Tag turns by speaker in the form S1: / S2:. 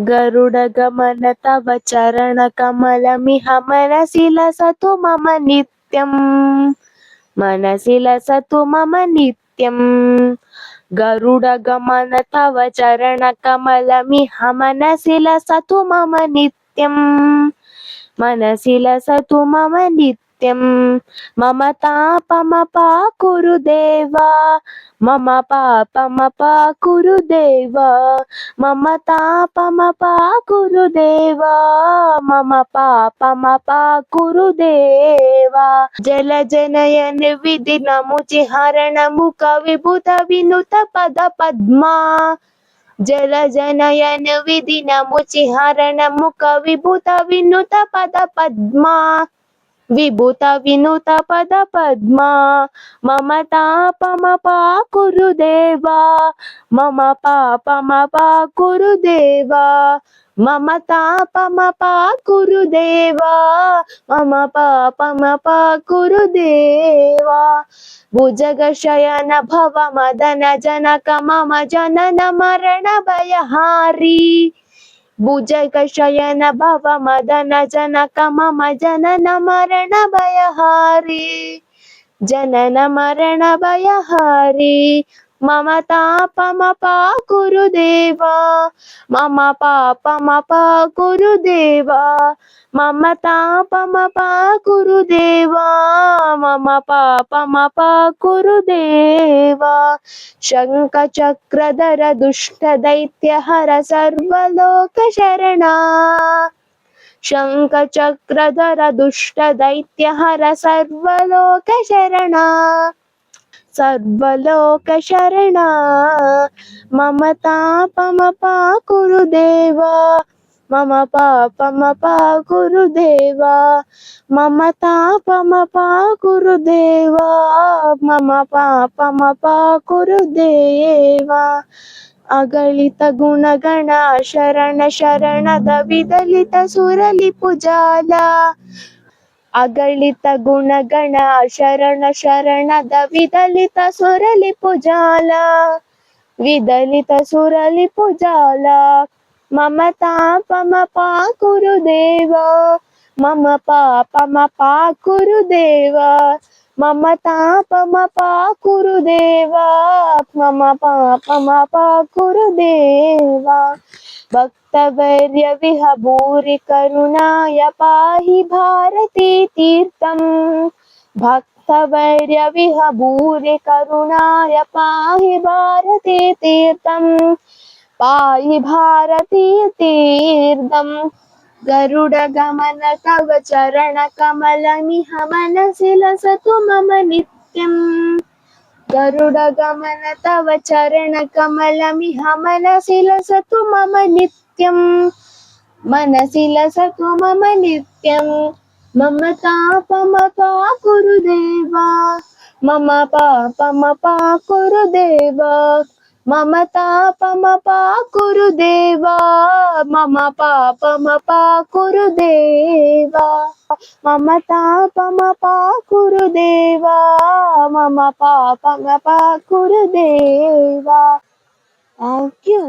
S1: गरुडगमन तव चरणकमलमिह मनसि लसतु मम नित्यम् मनसि लसतु मम नित्यम् गरुडगमन तव चरणकमलमिह मनसि लसतु मम नित्यम् मनसि लसतु मम नित्यम् मम तापमपाकुरु देवा मम पापमपाकुरु देवा मम तापमपाकुरु देवा मम पापमपाकुरु देवा जलजनयन विधिनमुचिहरण मुख विभुत विनुत पद पद्मा जलजनयन विधिनमुचिहरण मुख विभुत विनुत पद पद्मा विभुत विनुत पद पद्मा मम तापमपाकुरु देवा मम पापमपाकुरु देवा मम तापमपाकुरु देवा मम पापमपाकुरु देवा भुजगशयन भव मदन जनक मम जनन मरण भयहारी भुजगशयन भव मदन जनक मम जनन मरण भयहारी जनन मरण भयहारी मम तापमपाकुरु देवा मम पापमपाकुरु देवा मम तापमपाकुरु देवा मम पापमपाकुरु देवा शङ्खचक्रधर दुष्टदैत्यहर सर्वलोकशरणा शङ्खचक्रधर दुष्टदैत्यहर सर्वलोकशरणा सर्वलोकशरणा मम तापमपाकुरु देवा मम पापमपाकुरु देवा मम तापमपाकुरु देवा मम पापमपाकुरु देवा अगलित गुणगण शरण शरणद विदलित सुरलिपुजाಲ अगलित गुणगण शरण शरणद विदलित सुरलिपुजाಲ विदलित सुरलिपुजाಲ मम तापमपाकुरु देवा मम पापमपाकुरु देवा मम तापमपाकुरु देवा मम पापमपाकुरु देवा भक्तवर्य विहभूरि करुणाय पाहि भारती तीर्थम् भक्तवर्य विहभूरि करुणाय पाहि भारती तीर्थम् पाहि भारती तीर्थम् गरुडगमन तव चरणकमलमिह मनसि लसतु मम नित्यम् गरुडगमन तव चरणकमलमिह मनसि लसतु मम नित्यम् मनसि लसतु मम नित्यम् मम तापमपाकुरु देवा मम पापमपाकुरु देवा मम तापमपाकुरु देवा मम पापमपाकुरु देवा मम तापमपाकुरु देवा मम पापमपाकुरु देवा। Thank you.